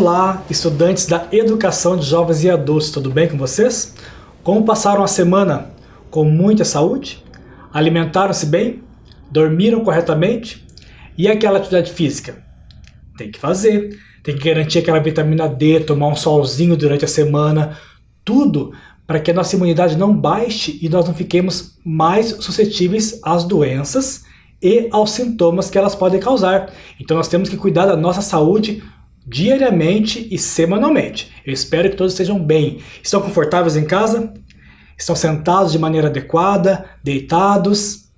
Olá, estudantes da Educação de Jovens e Adultos, tudo bem com vocês? Como passaram a semana? Com muita saúde? Alimentaram-se bem? Dormiram corretamente? E aquela atividade física? Tem que fazer, tem que garantir aquela vitamina D, tomar um solzinho durante a semana, tudo para que a nossa imunidade não baixe e nós não fiquemos mais suscetíveis às doenças e aos sintomas que elas podem causar. Então nós temos que cuidar da nossa saúde diariamente e semanalmente. Eu espero que todos estejam bem. Estão confortáveis em casa? Estão sentados de maneira adequada? Deitados?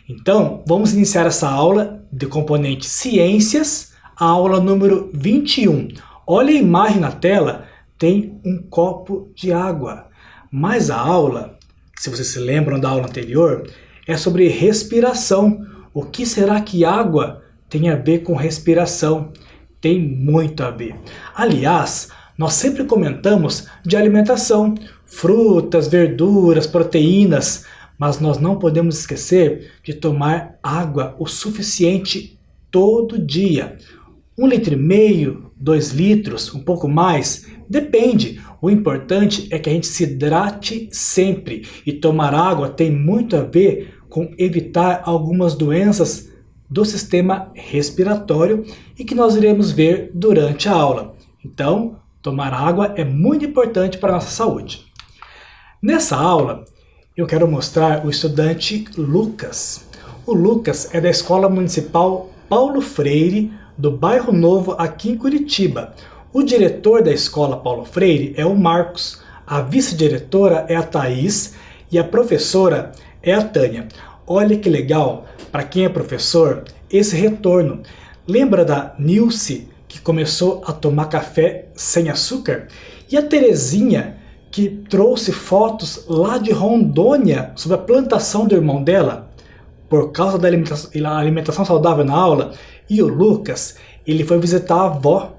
Então, vamos iniciar essa aula de componente Ciências, a aula número 21. Olha a imagem na tela, tem um copo de água. Mas a aula, se vocês se lembram da aula anterior, é sobre respiração. O que será que água tem a ver com respiração? Tem muito a ver. Aliás, nós sempre comentamos de alimentação, frutas, verduras, proteínas, mas nós não podemos esquecer de tomar água o suficiente todo dia. 1,5 litro, 2 litros, um pouco mais, depende. O importante é que a gente se hidrate sempre. E tomar água tem muito a ver com evitar algumas doenças do sistema respiratório e que nós iremos ver durante a aula. Então, tomar água é muito importante para a nossa saúde. Nessa aula, eu quero mostrar o estudante Lucas. O Lucas é da Escola Municipal Paulo Freire, do Bairro Novo, aqui em Curitiba. O diretor da Escola Paulo Freire é o Marcos, a vice-diretora é a Thaís e a professora é a Tânia. Olha que legal, para quem é professor, esse retorno. Lembra da Nilce, que começou a tomar café sem açúcar? E a Terezinha, que trouxe fotos lá de Rondônia sobre a plantação do irmão dela, por causa da alimentação saudável na aula? E o Lucas, ele foi visitar a avó,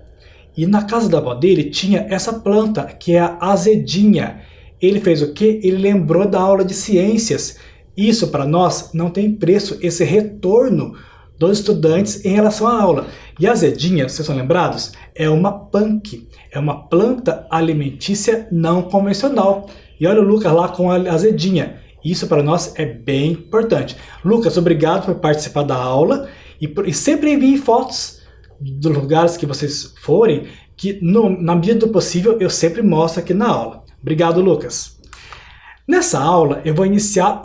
e na casa da avó dele tinha essa planta, que é a azedinha. Ele fez o quê? Ele lembrou da aula de ciências. Isso para nós não tem preço, esse retorno dos estudantes em relação à aula. E a azedinha, vocês são lembrados? É uma punk, é uma planta alimentícia não convencional. E olha o Lucas lá com a azedinha. Isso para nós é bem importante. Lucas, obrigado por participar da aula e sempre enviem fotos dos lugares que vocês forem, que na medida do possível eu sempre mostro aqui na aula. Obrigado, Lucas. Nessa aula eu vou iniciar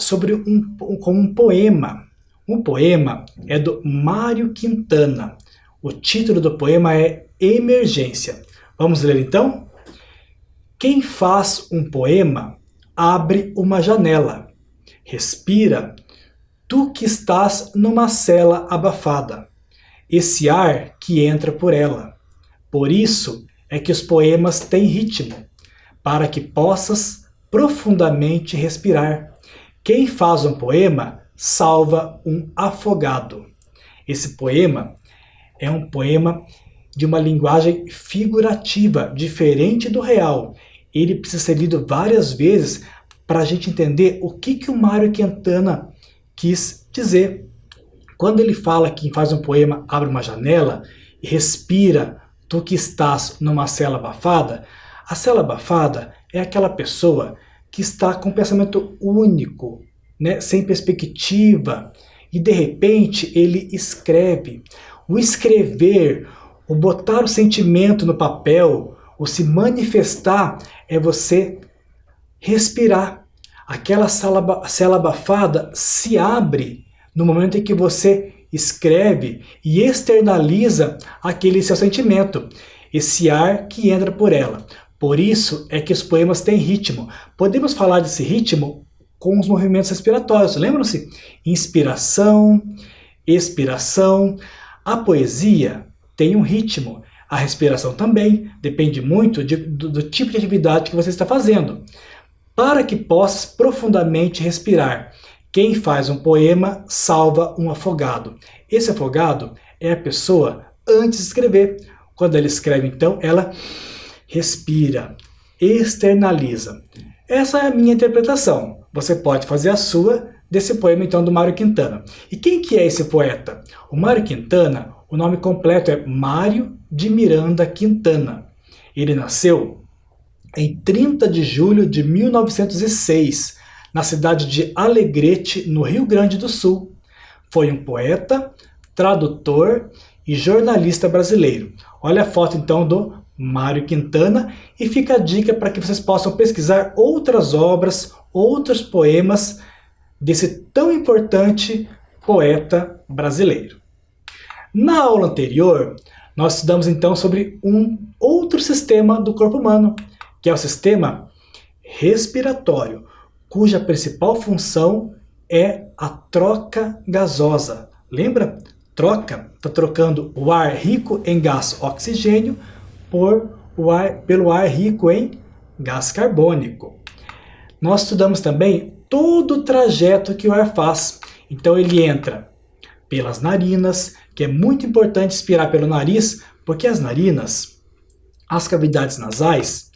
com um poema. O poema é do Mário Quintana. O título do poema é Emergência. Vamos ler então? Quem faz um poema abre uma janela. Respira, tu que estás numa cela abafada, esse ar que entra por ela. Por isso é que os poemas têm ritmo, para que possas profundamente respirar. Quem faz um poema salva um afogado. Esse poema é um poema de uma linguagem figurativa, diferente do real. Ele precisa ser lido várias vezes para a gente entender o que o Mário Quintana quis dizer. Quando ele fala que quem faz um poema abre uma janela e respira, tu que estás numa cela abafada, a cela abafada é aquela pessoa que está com um pensamento único, sem perspectiva, e de repente ele escreve. O escrever, o botar o sentimento no papel, o se manifestar, é você respirar. Aquela cela abafada se abre no momento em que você escreve e externaliza aquele seu sentimento, esse ar que entra por ela. Por isso é que os poemas têm ritmo. Podemos falar desse ritmo com os movimentos respiratórios. Lembram-se? Inspiração, expiração. A poesia tem um ritmo. A respiração também. Depende muito do tipo de atividade que você está fazendo. Para que possas profundamente respirar, quem faz um poema salva um afogado. Esse afogado é a pessoa antes de escrever. Quando ela escreve, então, ela respira, externaliza. Essa é a minha interpretação. Você pode fazer a sua desse poema, então, do Mário Quintana. E quem que é esse poeta? O Mário Quintana, o nome completo é Mário de Miranda Quintana. Ele nasceu em 30 de julho de 1906, na cidade de Alegrete, no Rio Grande do Sul. Foi um poeta, tradutor e jornalista brasileiro. Olha a foto então do Mário Quintana e fica a dica para que vocês possam pesquisar outras obras, outros poemas desse tão importante poeta brasileiro. Na aula anterior, nós estudamos então sobre um outro sistema do corpo humano, que é o sistema respiratório, cuja principal função é a troca gasosa. Lembra? Troca, está trocando o ar rico em gás oxigênio pelo ar rico em gás carbônico. Nós estudamos também todo o trajeto que o ar faz. Então ele entra pelas narinas, que é muito importante expirar pelo nariz, porque as narinas, as cavidades nasais,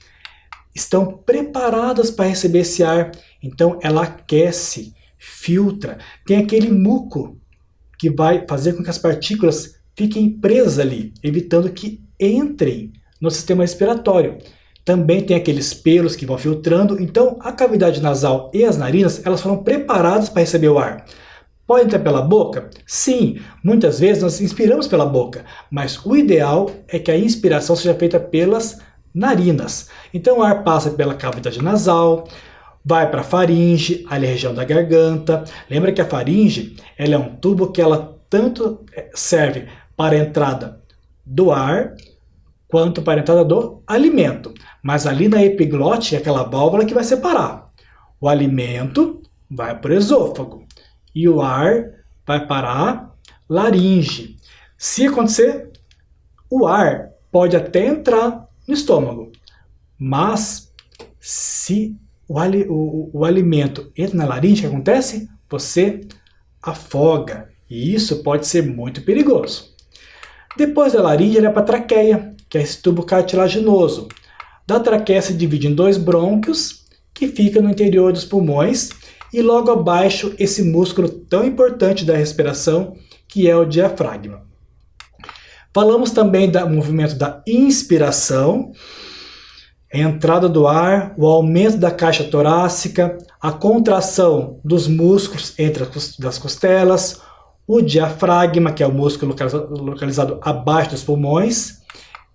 estão preparadas para receber esse ar. Então ela aquece, filtra, tem aquele muco que vai fazer com que as partículas fiquem presas ali, evitando que entrem no sistema respiratório. Também tem aqueles pelos que vão filtrando. Então a cavidade nasal e as narinas, elas foram preparadas para receber o ar. Pode entrar pela boca? Sim, muitas vezes nós inspiramos pela boca, mas o ideal é que a inspiração seja feita pelas narinas. Então o ar passa pela cavidade nasal, vai para a faringe, ali a região da garganta. Lembra que a faringe, ela é um tubo que ela tanto serve para a entrada do ar, quanto para a entrada do alimento. Mas ali na epiglote é aquela válvula que vai separar. O alimento vai para o esôfago e o ar vai para a laringe. Se acontecer, o ar pode até entrar no estômago, mas se o alimento entra na laringe, o que acontece? Você afoga, e isso pode ser muito perigoso. Depois da laringe, ele é para a traqueia, que é esse tubo cartilaginoso. Da traqueia se divide em 2 brônquios, que fica no interior dos pulmões, e logo abaixo esse músculo tão importante da respiração, que é o diafragma. Falamos também do movimento da inspiração, a entrada do ar, o aumento da caixa torácica, a contração dos músculos entre as costelas, o diafragma, que é o músculo localizado abaixo dos pulmões,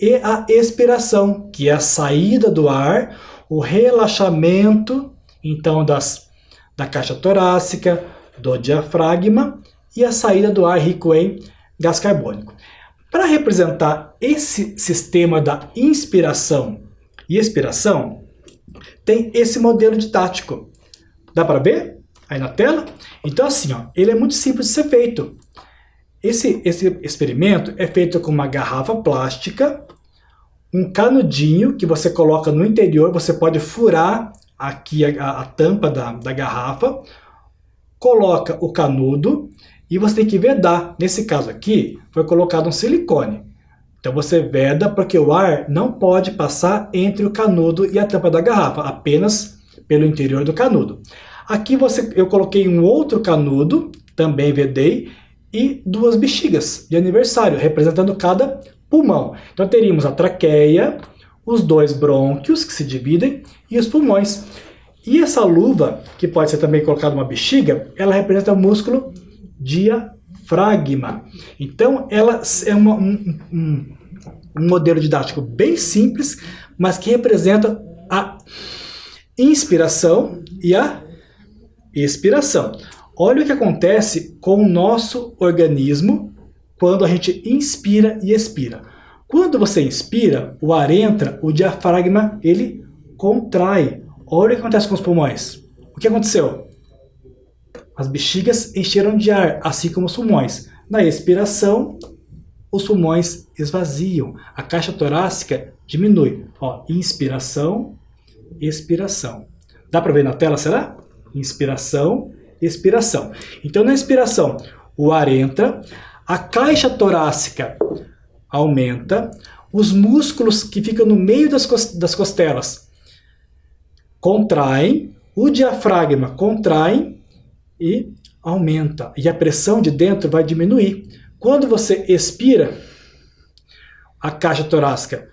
e a expiração, que é a saída do ar, o relaxamento, então, da caixa torácica, do diafragma e a saída do ar rico em gás carbônico. Para representar esse sistema da inspiração e expiração, tem esse modelo didático. Dá para ver aí na tela? Então assim, ó, ele é muito simples de ser feito. Esse experimento é feito com uma garrafa plástica, um canudinho que você coloca no interior, você pode furar aqui a tampa da garrafa, coloca o canudo e você tem que vedar. Nesse caso aqui, foi colocado um silicone. Então você veda porque o ar não pode passar entre o canudo e a tampa da garrafa, apenas pelo interior do canudo. Aqui eu coloquei um outro canudo, também vedei, e 2 bexigas de aniversário, representando cada pulmão. Então teríamos a traqueia, os 2 brônquios que se dividem e os pulmões. E essa luva, que pode ser também colocada uma bexiga, ela representa o músculo diafragma. Então ela é um modelo didático bem simples, mas que representa a inspiração e a expiração. Olha o que acontece com o nosso organismo quando a gente inspira e expira. Quando você inspira, o ar entra, o diafragma ele contrai. Olha o que acontece com os pulmões. O que aconteceu? As bexigas encheram de ar, assim como os pulmões. Na expiração, os pulmões esvaziam. A caixa torácica diminui. Ó, inspiração, expiração. Dá para ver na tela, será? Inspiração, expiração. Então, na inspiração, o ar entra, a caixa torácica aumenta, os músculos que ficam no meio das costelas contraem, o diafragma contrai e aumenta. E a pressão de dentro vai diminuir. Quando você expira, a caixa torácica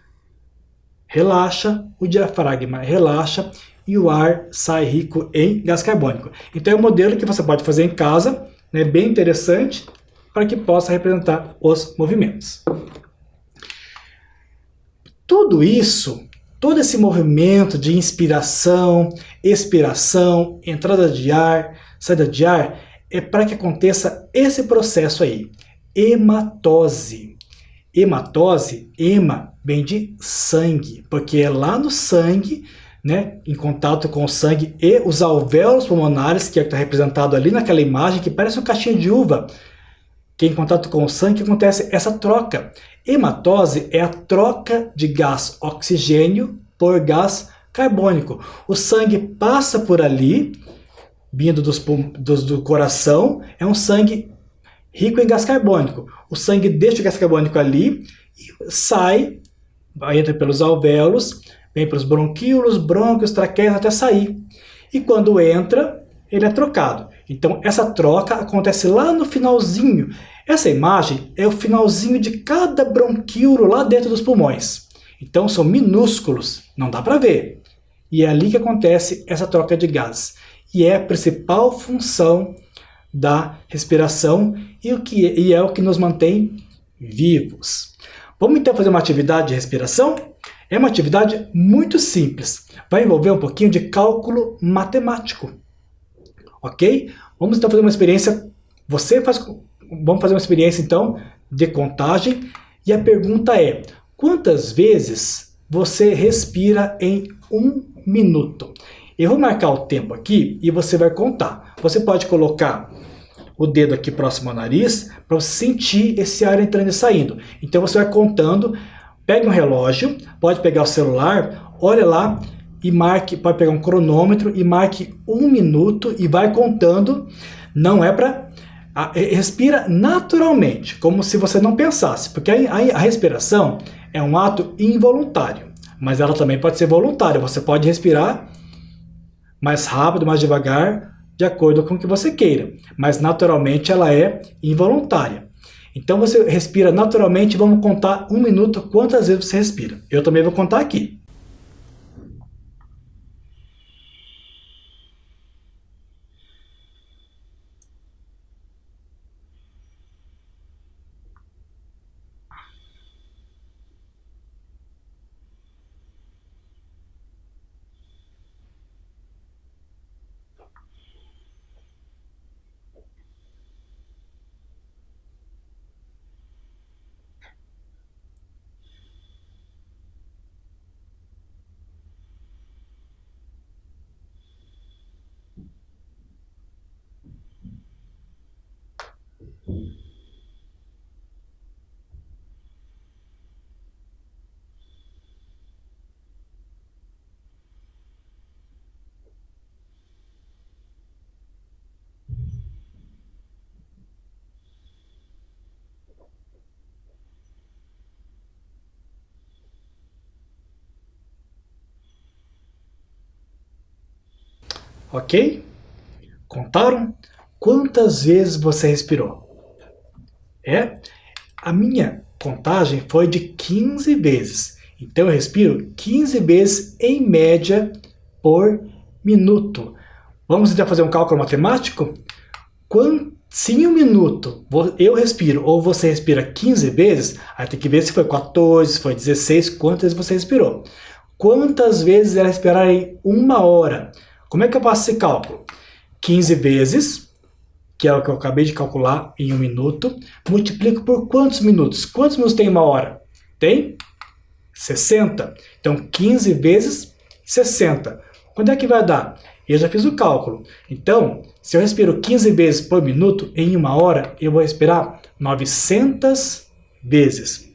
relaxa, o diafragma relaxa e o ar sai rico em gás carbônico. Então é um modelo que você pode fazer em casa, né, bem interessante, para que possa representar os movimentos. Tudo isso, todo esse movimento de inspiração, expiração, entrada de ar, saída de ar, é para que aconteça esse processo aí, hematose. Hematose, hema, vem de sangue, porque é lá no sangue, né, em contato com o sangue e os alvéolos pulmonares, que é o que está representado ali naquela imagem, que parece um cachinho de uva, que é em contato com o sangue que acontece essa troca. Hematose é a troca de gás oxigênio por gás carbônico. O sangue passa por ali, vindo do coração, é um sangue rico em gás carbônico. O sangue deixa o gás carbônico ali e sai, entra pelos alvéolos, vem para os bronquíolos, brônquios, traqueias até sair. E quando entra, ele é trocado. Então essa troca acontece lá no finalzinho. Essa imagem é o finalzinho de cada bronquíolo lá dentro dos pulmões. Então são minúsculos, não dá para ver. E é ali que acontece essa troca de gases. E é a principal função da respiração e é o que nos mantém vivos. Vamos então fazer uma atividade de respiração? É uma atividade muito simples. Vai envolver um pouquinho de cálculo matemático. Ok? Vamos então fazer uma experiência. Vamos fazer uma experiência então de contagem. E a pergunta é: quantas vezes você respira em 1 minuto? Eu vou marcar o tempo aqui e você vai contar. Você pode colocar o dedo aqui próximo ao nariz para você sentir esse ar entrando e saindo. Então você vai contando, pega um relógio, pode pegar o celular, olha lá e marque, pode pegar um cronômetro e marque 1 minuto e vai contando. Não é para... Respira naturalmente, como se você não pensasse, porque a respiração é um ato involuntário, mas ela também pode ser voluntária. Você pode respirar mais rápido, mais devagar, de acordo com o que você queira, mas naturalmente ela é involuntária. Então você respira naturalmente, vamos contar 1 minuto quantas vezes você respira. Eu também vou contar aqui. Ok? Contaram? Quantas vezes você respirou? A minha contagem foi de 15 vezes. Então eu respiro 15 vezes em média por minuto. Vamos então fazer um cálculo matemático? Se em 1 minuto eu respiro ou você respira 15 vezes, aí tem que ver se foi 14, se foi 16, quantas vezes você respirou. Quantas vezes era respirar em 1 hora? Como é que eu faço esse cálculo? 15 vezes, que é o que eu acabei de calcular em 1 minuto, multiplico por quantos minutos? Quantos minutos tem 1 hora? Tem 60. Então 15 vezes 60. Quanto é que vai dar? Eu já fiz o cálculo. Então, se eu respiro 15 vezes por minuto, em 1 hora, eu vou respirar 900 vezes.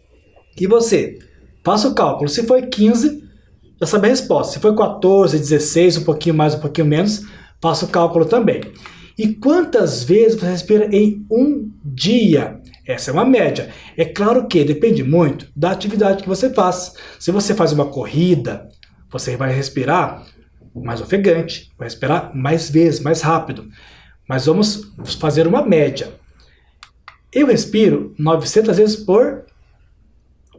E você? Faça o cálculo. Se foi 15, já sabe a resposta. Se foi 14, 16, um pouquinho mais, um pouquinho menos, faça o cálculo também. E quantas vezes você respira em um dia? Essa é uma média. É claro que depende muito da atividade que você faz. Se você faz uma corrida, você vai respirar mais ofegante, vai respirar mais vezes, mais rápido. Mas vamos fazer uma média. Eu respiro 900 vezes por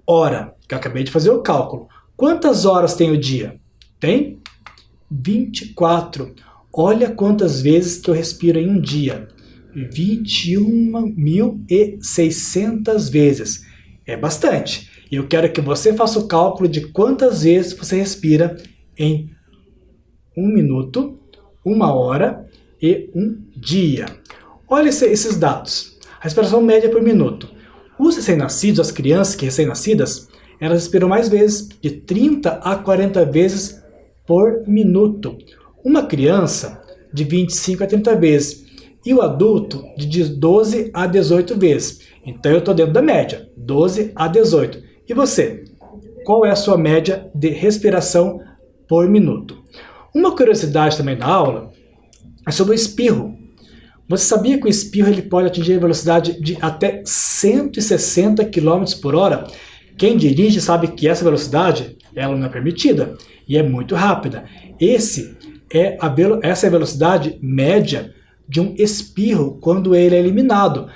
hora, que eu acabei de fazer o cálculo. Quantas horas tem o dia? Tem 24. Olha quantas vezes que eu respiro em um dia. 21.600 vezes. É bastante. E eu quero que você faça o cálculo de quantas vezes você respira em 1 minuto, 1 hora e 1 dia. Olha esses dados. A respiração média por minuto. Os recém-nascidos, as crianças que recém-nascidas, elas respiram mais vezes, de 30 a 40 vezes por minuto. Uma criança, de 25 a 30 vezes. E o adulto, de 12 a 18 vezes. Então eu estou dentro da média, 12 a 18. E você? Qual é a sua média de respiração por minuto? Uma curiosidade também da aula é sobre o espirro. Você sabia que o espirro ele pode atingir a velocidade de até 160 km por hora? Quem dirige sabe que essa velocidade ela não é permitida e é muito rápida. Essa é a velocidade média de um espirro quando ele é eliminado.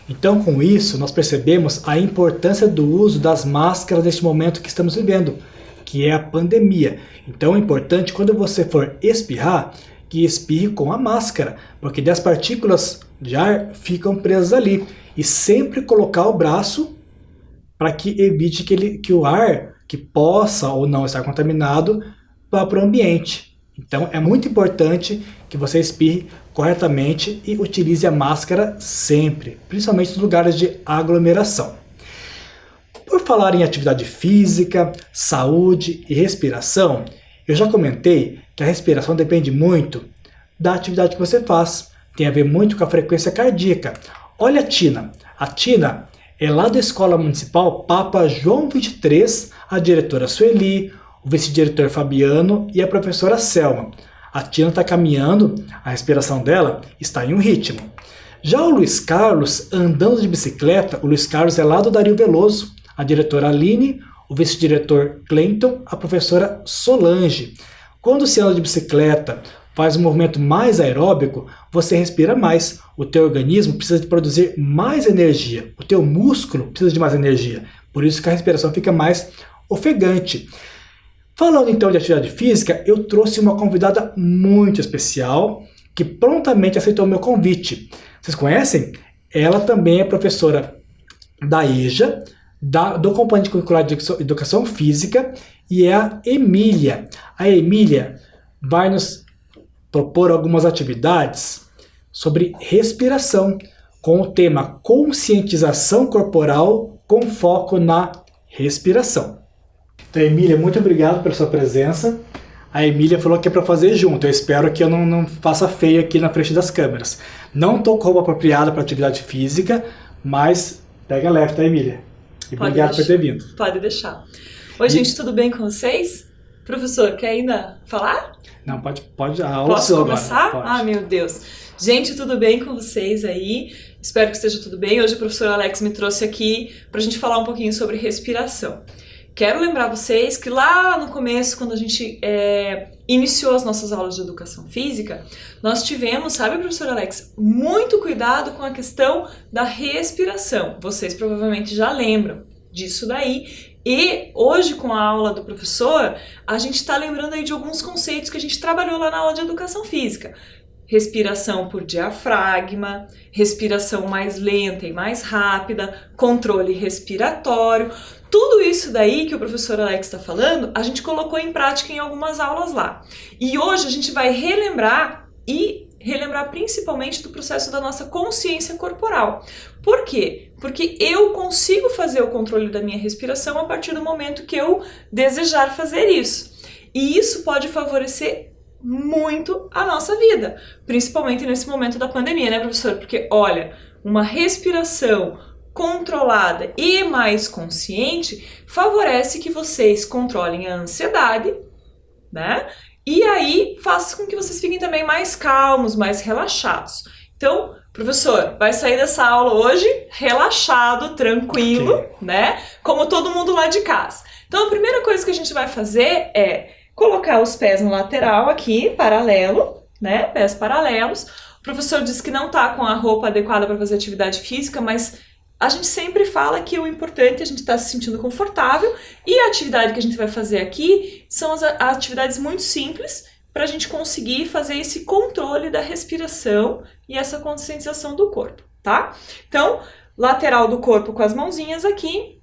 Então, com isso, nós percebemos a importância do uso das máscaras neste momento que estamos vivendo, que é a pandemia. Então, é importante, quando você for espirrar, que espirre com a máscara, porque as partículas de ar ficam presas ali. E sempre colocar o braço para que evite que o ar, que possa ou não estar contaminado, vá para o ambiente. Então, é muito importante que você espirre corretamente e utilize a máscara sempre, principalmente nos lugares de aglomeração. Por falar em atividade física, saúde e respiração, eu já comentei que a respiração depende muito da atividade que você faz. Tem a ver muito com a frequência cardíaca. Olha a Tina. A Tina é lá da Escola Municipal Papa João XXIII, a diretora Sueli, o vice-diretor Fabiano e a professora Selma. A Tina está caminhando, a respiração dela está em um ritmo. Já o Luiz Carlos, andando de bicicleta, o Luiz Carlos é lá do Dario Veloso, a diretora Aline, o vice-diretor Cleiton, a professora Solange. Quando se anda de bicicleta, faz um movimento mais aeróbico, você respira mais. O teu organismo precisa de produzir mais energia. O teu músculo precisa de mais energia. Por isso que a respiração fica mais ofegante. Falando então de atividade física, eu trouxe uma convidada muito especial que prontamente aceitou o meu convite. Vocês conhecem? Ela também é professora da EJA, do Componente Curricular de Educação Física, e é a Emília. A Emília vai nos propor algumas atividades sobre respiração, com o tema conscientização corporal com foco na respiração. Então, Emília, muito obrigado pela sua presença. A Emília falou que é para fazer junto. Eu espero que eu não faça feio aqui na frente das câmeras. Não estou com roupa apropriada para atividade física, mas pega leve, tá, Emília? E pode obrigado deixar. por ter vindo. Pode deixar. Oi, gente, tudo bem com vocês? Professor, quer ainda falar? Não, pode a aula. Posso começar? Pode. Ah, meu Deus. Gente, tudo bem com vocês aí? Espero que esteja tudo bem. Hoje o professor Alex me trouxe aqui para a gente falar um pouquinho sobre respiração. Quero lembrar vocês que lá no começo, quando a gente iniciou as nossas aulas de educação física, nós tivemos, sabe, professor Alex, muito cuidado com a questão da respiração. Vocês provavelmente já lembram disso daí. E hoje, com a aula do professor, a gente está lembrando aí de alguns conceitos que a gente trabalhou lá na aula de educação física. Respiração por diafragma, respiração mais lenta e mais rápida, controle respiratório. Tudo isso daí que o professor Alex está falando, a gente colocou em prática em algumas aulas lá. E hoje a gente vai relembrar principalmente do processo da nossa consciência corporal. Por quê? Porque eu consigo fazer o controle da minha respiração a partir do momento que eu desejar fazer isso. E isso pode favorecer muito a nossa vida, principalmente nesse momento da pandemia, né, professor? Porque, olha, uma respiração controlada e mais consciente favorece que vocês controlem a ansiedade, né? E aí faz com que vocês fiquem também mais calmos, mais relaxados. Então, professor, vai sair dessa aula hoje relaxado, tranquilo, okay, né? Como todo mundo lá de casa. Então, a primeira coisa que a gente vai fazer é colocar os pés no lateral aqui, paralelo, né? Pés paralelos. O professor disse que não tá com a roupa adequada para fazer atividade física, mas a gente sempre fala que o importante é a gente estar se sentindo confortável, e a atividade que a gente vai fazer aqui são as atividades muito simples para a gente conseguir fazer esse controle da respiração e essa conscientização do corpo, tá? Então, lateral do corpo com as mãozinhas aqui,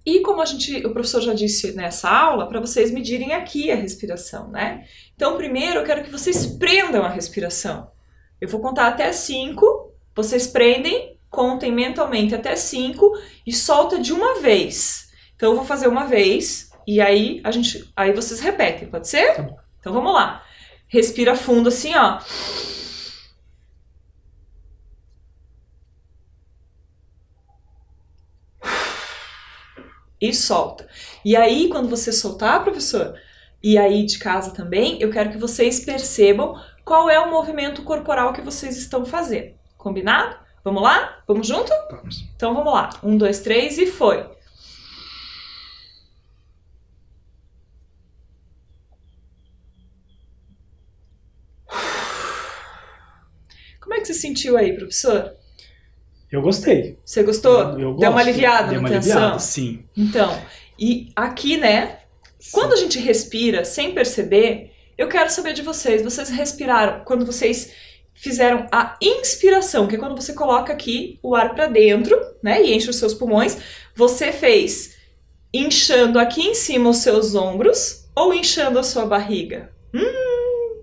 e como o professor já disse nessa aula, para vocês medirem aqui a respiração, né? Então, primeiro eu quero que vocês prendam a respiração. Eu vou contar até 5, vocês prendem, contem mentalmente até 5 e solta de uma vez. Então eu vou fazer uma vez e aí vocês repetem, pode ser? Tá bom. Então vamos lá. Respira fundo assim, ó. E solta. E aí, quando você soltar, professor, e aí de casa também, eu quero que vocês percebam qual é o movimento corporal que vocês estão fazendo. Combinado? Vamos lá? Vamos junto? Vamos. Então vamos lá. 1, 2, 3 e foi. Como é que você sentiu aí, professor? Eu gostei. Você gostou? Eu Deu uma gosto. aliviada Deu na uma tensão? aliviada, sim. Então, e aqui, né, quando a gente respira sem perceber, eu quero saber de vocês. Vocês respiraram quando vocês fizeram a inspiração, que é quando você coloca aqui o ar para dentro, né, e enche os seus pulmões. Você fez inchando aqui em cima os seus ombros ou inchando a sua barriga?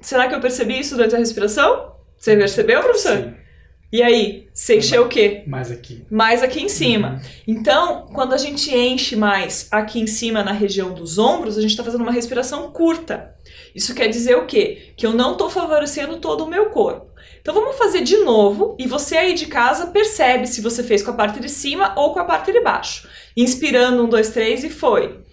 Será que eu percebi isso durante a respiração? Você percebeu, professor? Sim. E aí, você encheu o quê? Mais aqui. Mais aqui em cima. Então, quando a gente enche mais aqui em cima na região dos ombros, a gente está fazendo uma respiração curta. Isso quer dizer o quê? Que eu não estou favorecendo todo o meu corpo. Então vamos fazer de novo e você aí de casa percebe se você fez com a parte de cima ou com a parte de baixo. Inspirando, 1, 2, 3 e foi.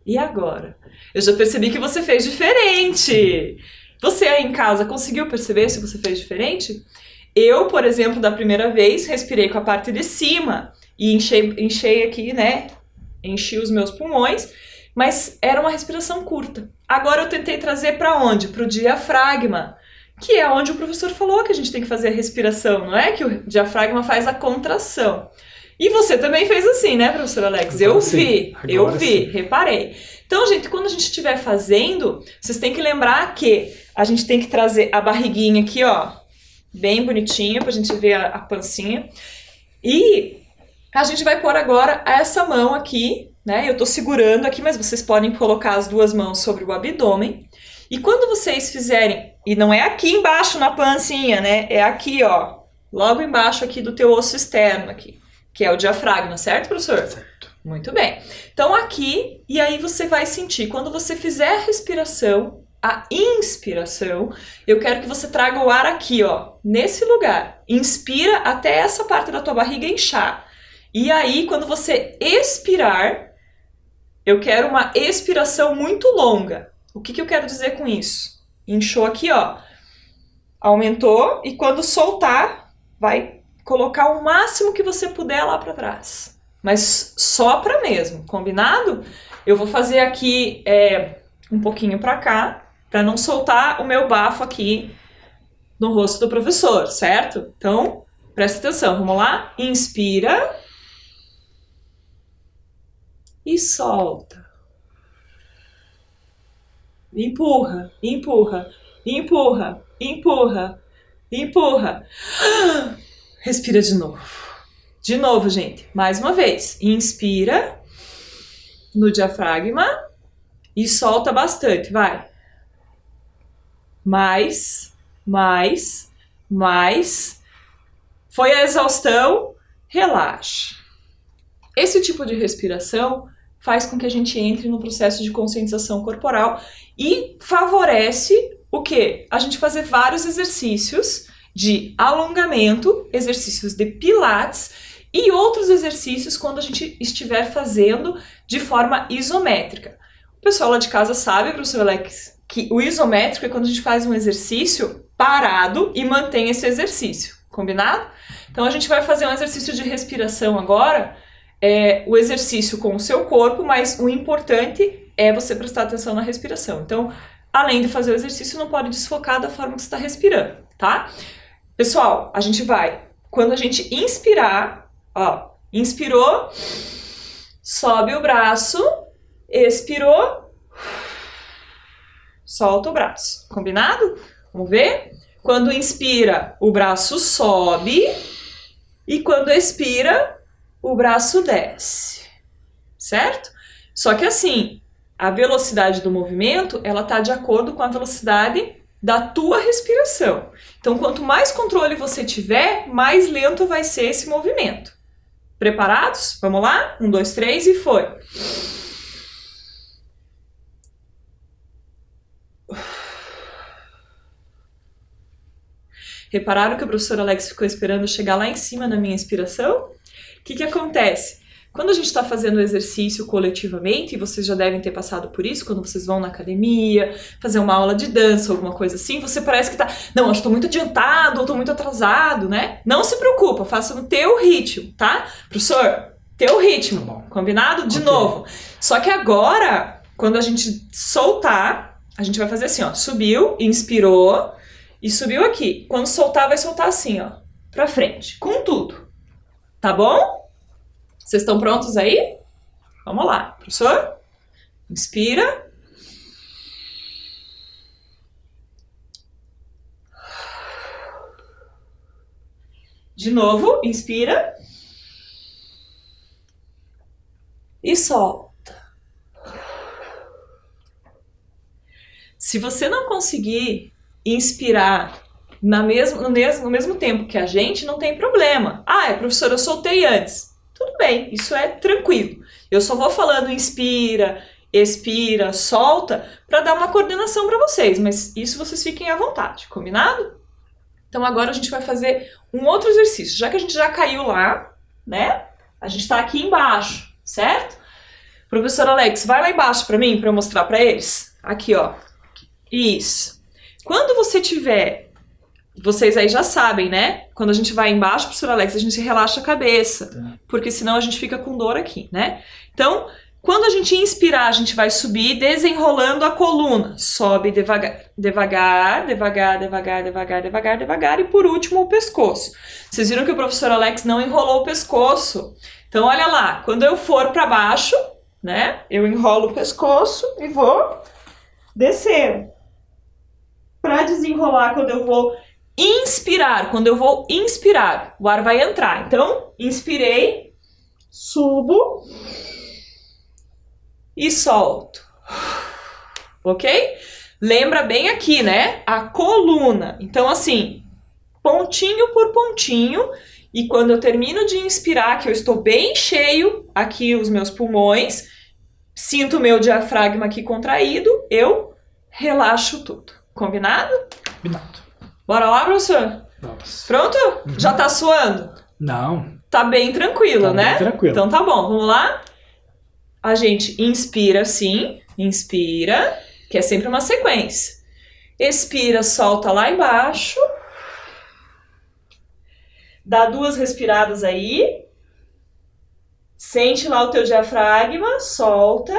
E agora? Eu já percebi que você fez diferente. Você aí em casa conseguiu perceber se você fez diferente? Eu, por exemplo, da primeira vez, respirei com a parte de cima e enchei aqui, né? Enchi os meus pulmões, mas era uma respiração curta. Agora eu tentei trazer para onde? Para o diafragma, que é onde o professor falou que a gente tem que fazer a respiração, não é? Que o diafragma faz a contração. E você também fez assim, né, professor Alex? Eu vi, reparei. Então, gente, quando a gente estiver fazendo, vocês têm que lembrar que a gente tem que trazer a barriguinha aqui, ó, bem bonitinha, pra gente ver a pancinha. E a gente vai pôr agora essa mão aqui, né? Eu tô segurando aqui, mas vocês podem colocar as duas mãos sobre o abdômen. E quando vocês fizerem, e não é aqui embaixo na pancinha, né? É aqui, ó, logo embaixo aqui do teu osso externo aqui, que é o diafragma, certo, professor? Certo. Muito bem. Então aqui, e aí você vai sentir, quando você fizer a respiração, a inspiração, eu quero que você traga o ar aqui, ó, nesse lugar. Inspira até essa parte da tua barriga inchar. E aí, quando você expirar, eu quero uma expiração muito longa. O que eu quero dizer com isso? Inchou aqui, ó, aumentou, e quando soltar, vai colocar o máximo que você puder lá para trás. Mas sopra mesmo, combinado? Eu vou fazer aqui um pouquinho para cá, para não soltar o meu bafo aqui no rosto do professor, certo? Então, presta atenção, vamos lá? Inspira. E solta. Empurra, empurra, empurra, empurra, empurra. Respira de novo. De novo, gente. Mais uma vez. Inspira no diafragma e solta bastante. Vai. Mais, mais, mais. Foi a exaustão. Relaxa. Esse tipo de respiração faz com que a gente entre no processo de conscientização corporal e favorece o quê? A gente fazer vários exercícios de alongamento, exercícios de pilates e outros exercícios quando a gente estiver fazendo de forma isométrica. O pessoal lá de casa sabe, professor Alex, que o isométrico é quando a gente faz um exercício parado e mantém esse exercício, combinado? Então a gente vai fazer um exercício de respiração agora, o exercício com o seu corpo, mas o importante é você prestar atenção na respiração. Então, além de fazer o exercício, não pode desfocar da forma que você está respirando, tá? Pessoal, a gente vai, quando a gente inspirar, ó, inspirou, sobe o braço, expirou, solta o braço, combinado? Vamos ver? Quando inspira, o braço sobe e quando expira, o braço desce, certo? Só que assim, a velocidade do movimento, ela tá de acordo com a velocidade da tua respiração. Então, quanto mais controle você tiver, mais lento vai ser esse movimento. Preparados? Vamos lá? 1, 2, 3 e foi. Repararam que o professor Alex ficou esperando eu chegar lá em cima na minha inspiração? O que acontece? Quando a gente está fazendo o exercício coletivamente, e vocês já devem ter passado por isso, quando vocês vão na academia, fazer uma aula de dança, alguma coisa assim, você parece que tá, não, acho que tô muito adiantado, ou tô muito atrasado, né? Não se preocupa, faça no teu ritmo, tá? Professor, teu ritmo, combinado? De novo. Só que agora, quando a gente soltar, a gente vai fazer assim, ó, subiu, inspirou, e subiu aqui. Quando soltar, vai soltar assim, ó, pra frente, com tudo. Tá bom? Vocês estão prontos aí? Vamos lá, professor. Inspira. De novo, inspira. E solta. Se você não conseguir inspirar no mesmo tempo que a gente, não tem problema. Ah, professora, eu soltei antes. Tudo bem, isso é tranquilo. Eu só vou falando inspira, expira, solta, para dar uma coordenação para vocês, mas isso vocês fiquem à vontade, combinado? Então agora a gente vai fazer um outro exercício. Já que a gente já caiu lá, né? A gente está aqui embaixo, certo? Professor Alex, vai lá embaixo para mim, para eu mostrar para eles. Aqui, ó. Isso. Quando você tiver... Vocês aí já sabem, né? Quando a gente vai embaixo, professor Alex, a gente relaxa a cabeça, porque senão a gente fica com dor aqui, né? Então, quando a gente inspirar, a gente vai subir desenrolando a coluna. Sobe devagar, devagar, devagar, devagar, devagar, devagar, devagar, e por último o pescoço. Vocês viram que o professor Alex não enrolou o pescoço? Então, olha lá, quando eu for para baixo, né? Eu enrolo o pescoço e vou descer. Para desenrolar, quando eu vou inspirar, o ar vai entrar. Então, inspirei, subo e solto. Ok? Lembra bem aqui, né? A coluna. Então, assim, pontinho por pontinho. E quando eu termino de inspirar, que eu estou bem cheio, aqui os meus pulmões, sinto o meu diafragma aqui contraído, eu relaxo tudo. Combinado? Combinado. Bora lá, professor? Vamos. Pronto? Uhum. Já tá suando? Não. Tá bem tranquilo, Tá né? bem tranquilo. Então tá bom, vamos lá? A gente inspira assim, inspira, que é sempre uma sequência. Expira, solta lá embaixo. Dá 2 respiradas aí. Sente lá o teu diafragma, solta.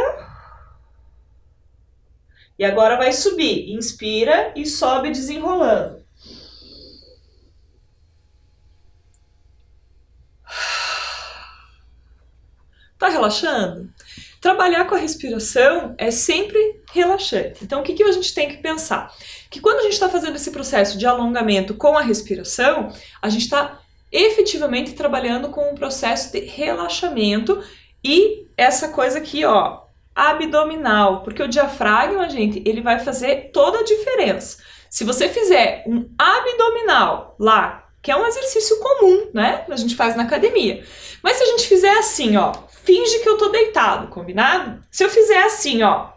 E agora vai subir. Inspira e sobe desenrolando. Tá relaxando? Trabalhar com a respiração é sempre relaxante. Então, o que a gente tem que pensar? Que quando a gente está fazendo esse processo de alongamento com a respiração, a gente está efetivamente trabalhando com um processo de relaxamento e essa coisa aqui, ó, abdominal, porque o diafragma, gente, ele vai fazer toda a diferença. Se você fizer um abdominal lá, que é um exercício comum, né? A gente faz na academia. Mas se a gente fizer assim, ó, finge que eu tô deitado, combinado? Se eu fizer assim, ó,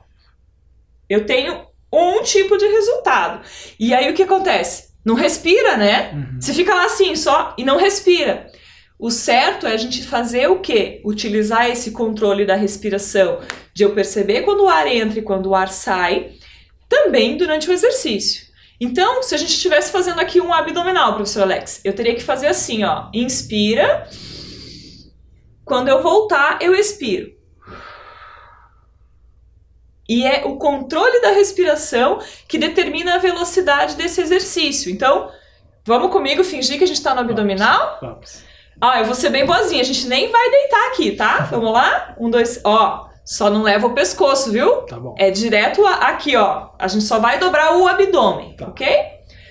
eu tenho um tipo de resultado. E aí o que acontece? Não respira, né? Você fica lá assim só e não respira. O certo é a gente fazer o quê? Utilizar esse controle da respiração, de eu perceber quando o ar entra e quando o ar sai, também durante o exercício. Então, se a gente estivesse fazendo aqui um abdominal, professor Alex, eu teria que fazer assim, ó, inspira, quando eu voltar, eu expiro. E é o controle da respiração que determina a velocidade desse exercício. Então, vamos comigo fingir que a gente tá no abdominal? Vamos. Eu vou ser bem boazinha, a gente nem vai deitar aqui, tá? Vamos lá? 1, 2, só não leva o pescoço, viu? Tá bom. É direto aqui, ó. A gente só vai dobrar o abdômen, tá. Ok?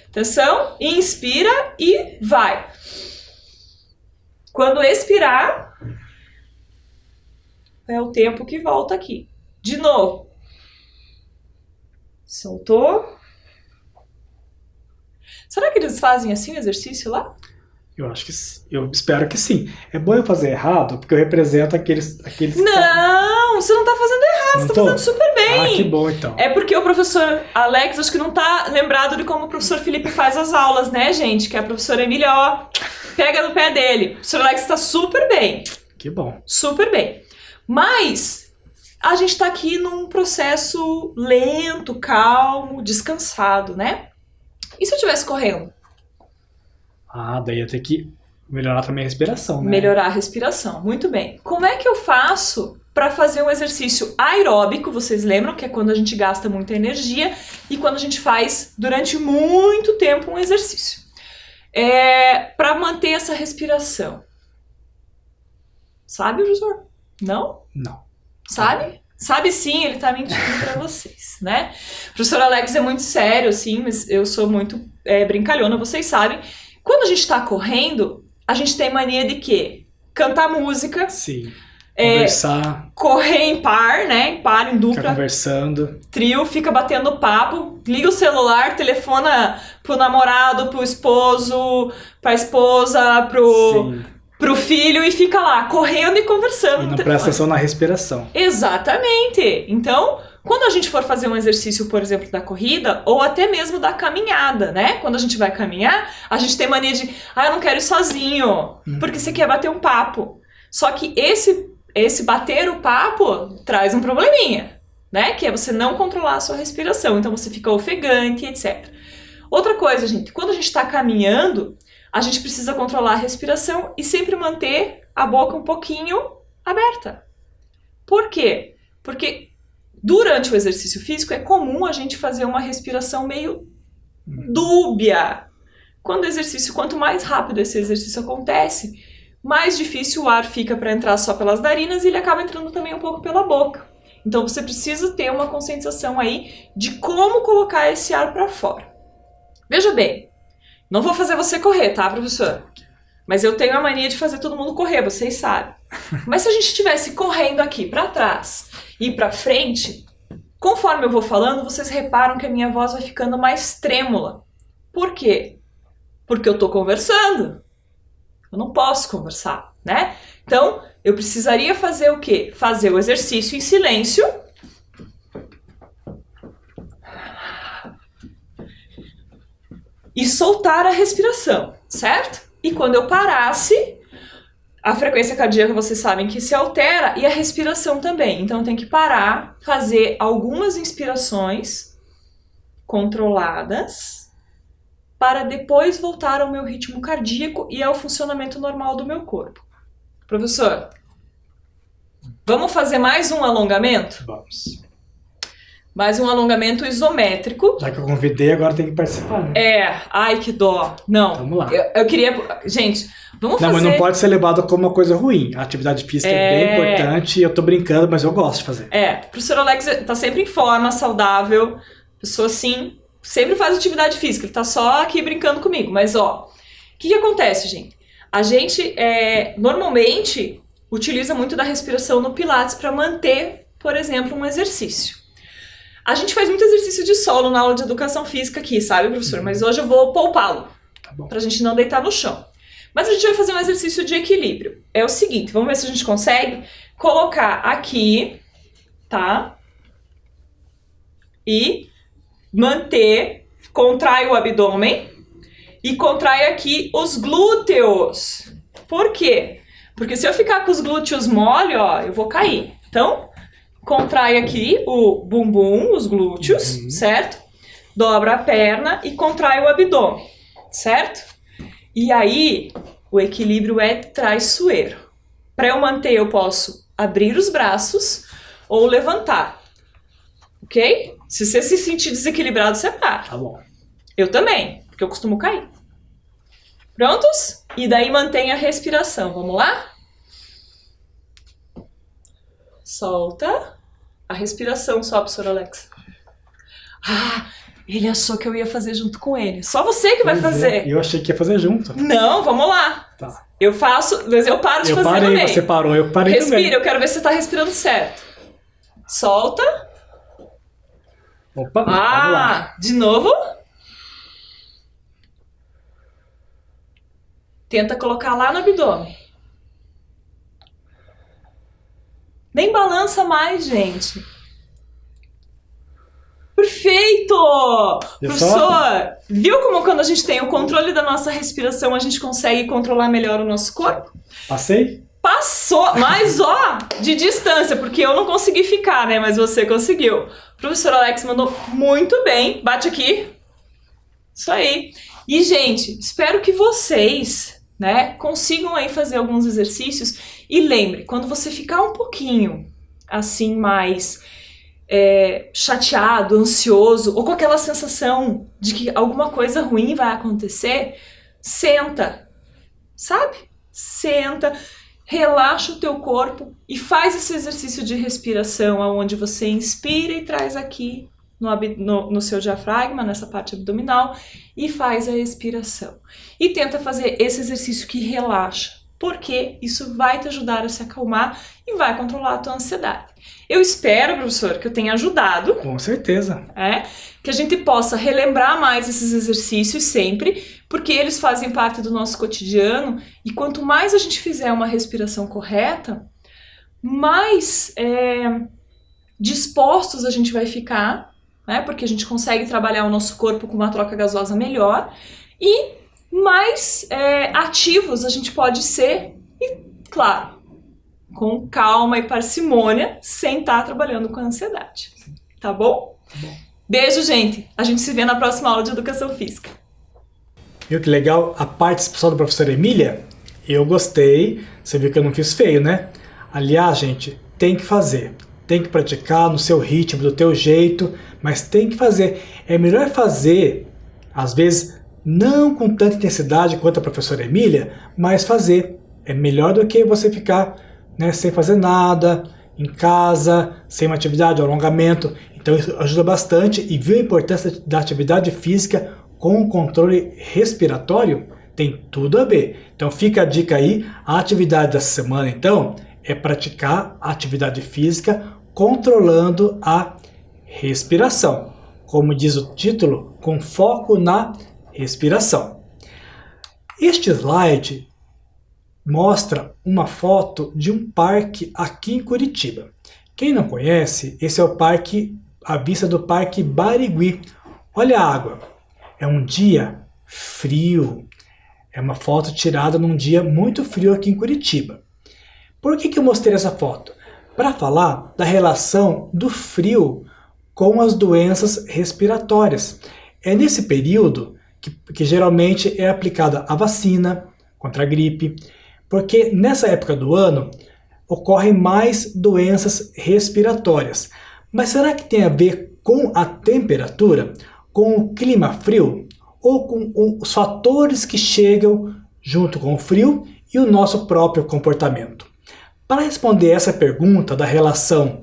Atenção, inspira e vai. Quando expirar, é o tempo que volta aqui. De novo. Soltou. Será que eles fazem assim o exercício lá? Eu espero que sim. É bom eu fazer errado, porque eu represento aqueles Não, você não tá fazendo errado, você tá fazendo super bem. Ah, que bom então. É porque o professor Alex, acho que não tá lembrado de como o professor Felipe faz as aulas, né, gente? Que a professora Emília, pega no pé dele. O professor Alex tá super bem. Que bom. Super bem. Mas a gente tá aqui num processo lento, calmo, descansado, né? E se eu estivesse correndo? Daí eu tenho que melhorar também a respiração, né? Melhorar a respiração, muito bem. Como é que eu faço para fazer um exercício aeróbico? Vocês lembram que é quando a gente gasta muita energia e quando a gente faz durante muito tempo um exercício. Para manter essa respiração. Sabe, professor? Não? Não. Sabe? Sabe sim, ele tá mentindo pra vocês, né? O professor Alex é muito sério, assim, mas eu sou muito brincalhona, vocês sabem. Quando a gente tá correndo, a gente tem mania de quê? Cantar música. Sim. Conversar. Correr em par, né? Em par, em dupla. Ficar conversando. Trio, fica batendo papo, liga o celular, telefona pro namorado, pro esposo, pra esposa, pro filho e fica lá, correndo e conversando. E não presta atenção na respiração. Exatamente. Então, quando a gente for fazer um exercício, por exemplo, da corrida, ou até mesmo da caminhada, né? Quando a gente vai caminhar, a gente tem mania de, eu não quero ir sozinho, porque você quer bater um papo. Só que esse bater o papo traz um probleminha, né? Que é você não controlar a sua respiração. Então, você fica ofegante, etc. Outra coisa, gente, quando a gente está caminhando, a gente precisa controlar a respiração e sempre manter a boca um pouquinho aberta. Por quê? Porque durante o exercício físico é comum a gente fazer uma respiração meio dúbia. Quanto mais rápido esse exercício acontece, mais difícil o ar fica para entrar só pelas narinas e ele acaba entrando também um pouco pela boca. Então você precisa ter uma conscientização aí de como colocar esse ar para fora. Veja bem, não vou fazer você correr, tá, professor? Mas eu tenho a mania de fazer todo mundo correr, vocês sabem. Mas se a gente estivesse correndo aqui para trás e para frente, conforme eu vou falando, vocês reparam que a minha voz vai ficando mais trêmula. Por quê? Porque eu tô conversando. Eu não posso conversar, né? Então, eu precisaria fazer o quê? Fazer o exercício em silêncio. E soltar a respiração, certo? E quando eu parasse, a frequência cardíaca vocês sabem que se altera e a respiração também. Então tem que parar, fazer algumas inspirações controladas para depois voltar ao meu ritmo cardíaco e ao funcionamento normal do meu corpo. Professor, vamos fazer mais um alongamento? Vamos. Mais um alongamento isométrico. Já que eu convidei, agora tem que participar, né? Ai que dó. Não. Vamos lá. Eu queria... Gente, vamos fazer... Não, mas não pode ser levado como uma coisa ruim. A atividade física é bem importante, eu tô brincando, mas eu gosto de fazer. O professor Alex tá sempre em forma, saudável, pessoa assim, sempre faz atividade física, ele tá só aqui brincando comigo. Mas o que acontece, gente? A gente normalmente utiliza muito da respiração no Pilates para manter, por exemplo, um exercício. A gente faz muito exercício de solo na aula de educação física aqui, sabe, professor? Mas hoje eu vou poupá-lo, pra gente não deitar no chão. Mas a gente vai fazer um exercício de equilíbrio. É o seguinte, vamos ver se a gente consegue colocar aqui, tá? E manter, contrai o abdômen e contrai aqui os glúteos. Por quê? Porque se eu ficar com os glúteos mole, eu vou cair. Então, contrai aqui o bumbum, os glúteos, certo? Dobra a perna e contrai o abdômen, certo? E aí, o equilíbrio é traiçoeiro. Para eu manter, eu posso abrir os braços ou levantar. ok? Se você se sentir desequilibrado, você para. Tá bom. Eu também, porque eu costumo cair. Prontos? E daí mantém a respiração. Vamos lá? Solta. A respiração só, professor Alex. Ah, ele achou que eu ia fazer junto com ele. Só você que vai fazer. Eu achei que ia fazer junto. Não, vamos lá. Tá. Eu faço, mas eu paro de fazer parei, também. você parou, eu parei Respira, também. eu quero ver se você tá respirando certo. Solta. Opa, vamos lá. De novo. Tenta colocar lá no abdômen. Nem balança mais, gente. Perfeito! Professor, viu como quando a gente tem o controle da nossa respiração, a gente consegue controlar melhor o nosso corpo? Passei? Passou, mas ó, de distância, porque eu não consegui ficar, né? Mas você conseguiu. O professor Alex mandou muito bem. Bate aqui. Isso aí. E, gente, espero que vocês, né, consigam aí fazer alguns exercícios. E lembre, quando você ficar um pouquinho, assim, mais chateado, ansioso, ou com aquela sensação de que alguma coisa ruim vai acontecer, senta, sabe? Senta, relaxa o teu corpo e faz esse exercício de respiração, onde você inspira e traz aqui no seu diafragma, nessa parte abdominal, e faz a expiração. E tenta fazer esse exercício que relaxa, porque isso vai te ajudar a se acalmar e vai controlar a tua ansiedade. Eu espero, professor, que eu tenha ajudado. Com certeza. Que a gente possa relembrar mais esses exercícios sempre, porque eles fazem parte do nosso cotidiano, e quanto mais a gente fizer uma respiração correta, mais dispostos a gente vai ficar, né? Porque a gente consegue trabalhar o nosso corpo com uma troca gasosa melhor, e mais ativos a gente pode ser, e claro, com calma e parcimônia, sem estar trabalhando com a ansiedade. Tá bom? Tá bom. Beijo, gente! A gente se vê na próxima aula de Educação Física. Viu que legal a participação da professora Emília? Eu gostei. Você viu que eu não fiz feio, né? Aliás, gente, tem que fazer. Tem que praticar no seu ritmo, do teu jeito, mas tem que fazer. É melhor fazer, às vezes, não com tanta intensidade quanto a professora Emília, mas fazer. É melhor do que você ficar, né, sem fazer nada, em casa, sem uma atividade, um alongamento. Então isso ajuda bastante. E viu a importância da atividade física com o controle respiratório? Tem tudo a ver. Então fica a dica aí. A atividade dessa semana, então, é praticar a atividade física controlando a respiração. Como diz o título, com foco na respiração. Este slide mostra uma foto de um parque aqui em Curitiba. Quem não conhece, esse é o parque, a vista do Parque Barigui. Olha a água. É um dia frio. É uma foto tirada num dia muito frio aqui em Curitiba. Por que eu mostrei essa foto? Para falar da relação do frio com as doenças respiratórias. É nesse período que geralmente é aplicada a vacina contra a gripe, porque nessa época do ano ocorrem mais doenças respiratórias. Mas será que tem a ver com a temperatura, com o clima frio, ou com os fatores que chegam junto com o frio e o nosso próprio comportamento? Para responder essa pergunta da relação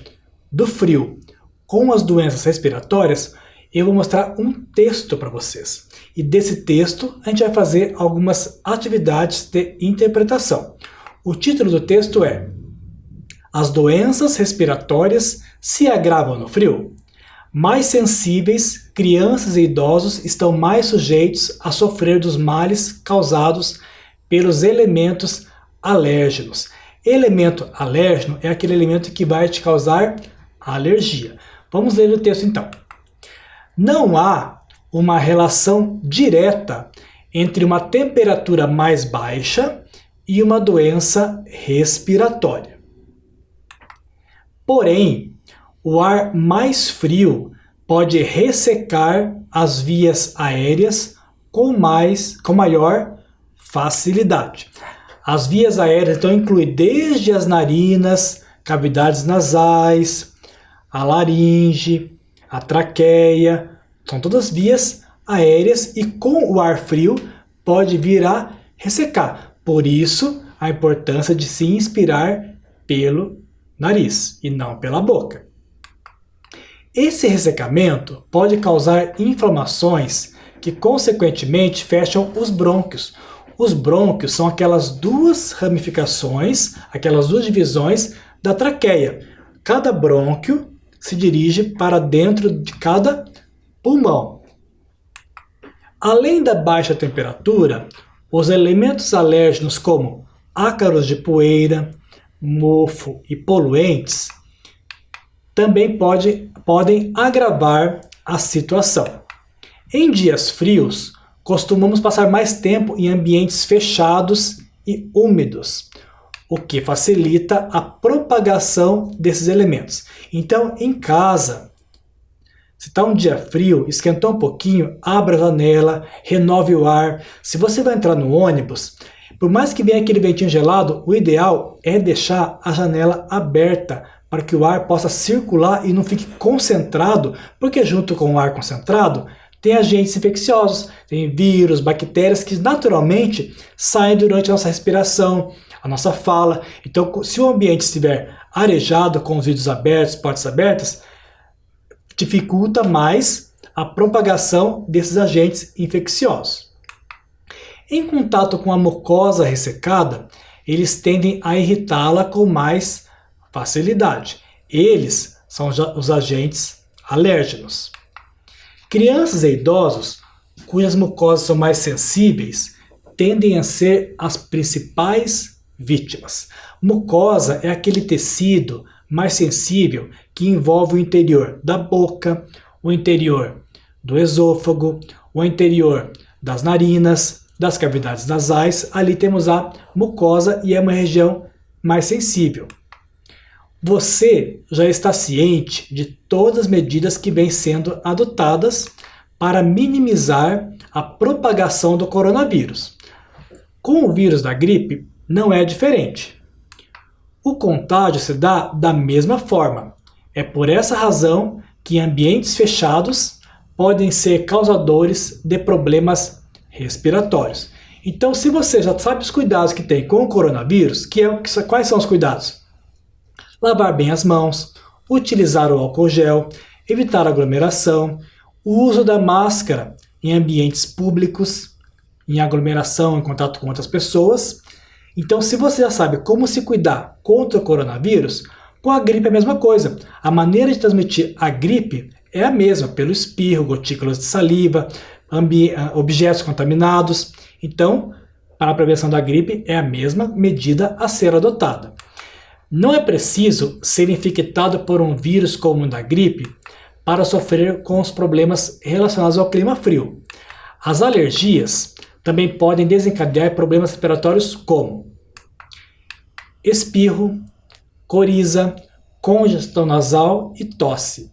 do frio com as doenças respiratórias, eu vou mostrar um texto para vocês. E desse texto a gente vai fazer algumas atividades de interpretação. O título do texto é: As doenças respiratórias se agravam no frio? Mais sensíveis, crianças e idosos estão mais sujeitos a sofrer dos males causados pelos elementos alérgenos. Elemento alérgeno é aquele elemento que vai te causar alergia. Vamos ler o texto então. Não há uma relação direta entre uma temperatura mais baixa e uma doença respiratória. Porém, o ar mais frio pode ressecar as vias aéreas com maior facilidade. As vias aéreas então incluem desde as narinas, cavidades nasais, a laringe, a traqueia, são todas vias aéreas e com o ar frio pode vir a ressecar. Por isso, a importância de se inspirar pelo nariz e não pela boca. Esse ressecamento pode causar inflamações que, consequentemente, fecham os brônquios. Os brônquios são aquelas duas ramificações, aquelas duas divisões da traqueia. Cada brônquio se dirige para dentro de cada pulmão. Além da baixa temperatura, os elementos alérgenos como ácaros de poeira, mofo e poluentes também podem agravar a situação. Em dias frios, costumamos passar mais tempo em ambientes fechados e úmidos, o que facilita a propagação desses elementos. Então, em casa, se está um dia frio, esquentou um pouquinho, abra a janela, renove o ar. Se você vai entrar no ônibus, por mais que venha aquele ventinho gelado, o ideal é deixar a janela aberta para que o ar possa circular e não fique concentrado, porque junto com o ar concentrado tem agentes infecciosos, tem vírus, bactérias que naturalmente saem durante a nossa respiração, a nossa fala. Então, se o ambiente estiver arejado, com os vidros abertos, portas abertas, dificulta mais a propagação desses agentes infecciosos. Em contato com a mucosa ressecada, eles tendem a irritá-la com mais facilidade. Eles são os agentes alérgenos. Crianças e idosos, cujas mucosas são mais sensíveis, tendem a ser as principais vítimas. Mucosa é aquele tecido mais sensível que envolve o interior da boca, o interior do esôfago, o interior das narinas, das cavidades nasais. Ali temos a mucosa e é uma região mais sensível. Você já está ciente de todas as medidas que vêm sendo adotadas para minimizar a propagação do coronavírus. Com o vírus da gripe, não é diferente. O contágio se dá da mesma forma. É por essa razão que ambientes fechados podem ser causadores de problemas respiratórios. Então, se você já sabe os cuidados que tem com o coronavírus, quais são os cuidados? Lavar bem as mãos, utilizar o álcool gel, evitar aglomeração, o uso da máscara em ambientes públicos, em aglomeração, em contato com outras pessoas. Então, se você já sabe como se cuidar contra o coronavírus, com a gripe é a mesma coisa. A maneira de transmitir a gripe é a mesma, pelo espirro, gotículas de saliva, objetos contaminados. Então, para a prevenção da gripe é a mesma medida a ser adotada. Não é preciso ser infectado por um vírus como o da gripe para sofrer com os problemas relacionados ao clima frio. As alergias também podem desencadear problemas respiratórios como espirro, coriza, congestão nasal e tosse.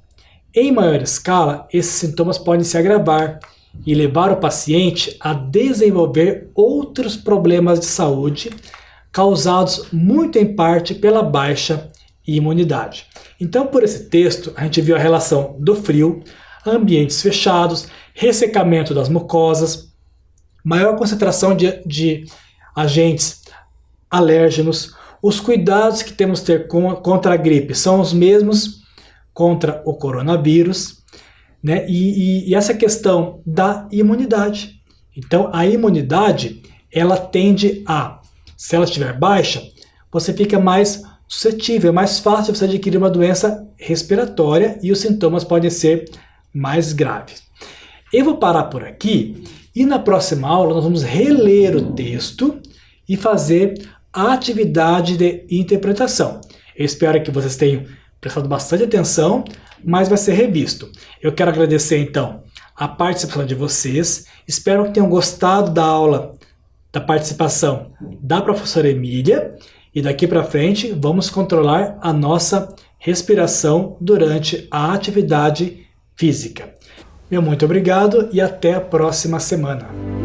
Em maior escala, esses sintomas podem se agravar e levar o paciente a desenvolver outros problemas de saúde causados muito em parte pela baixa imunidade. Então, por esse texto, a gente viu a relação do frio, ambientes fechados, ressecamento das mucosas, maior concentração de agentes alérgenos. Os cuidados que temos que ter contra a gripe são os mesmos contra o coronavírus, né? E essa questão da imunidade. Então, a imunidade, ela tende a, se ela estiver baixa, você fica mais suscetível, é mais fácil você adquirir uma doença respiratória e os sintomas podem ser mais graves. Eu vou parar por aqui e na próxima aula nós vamos reler o texto e fazer a atividade de interpretação. Eu espero que vocês tenham prestado bastante atenção, mas vai ser revisto. Eu quero agradecer então a participação de vocês, espero que tenham gostado da aula, da participação da professora Emília, e daqui para frente vamos controlar a nossa respiração durante a atividade física. Meu muito obrigado e até a próxima semana.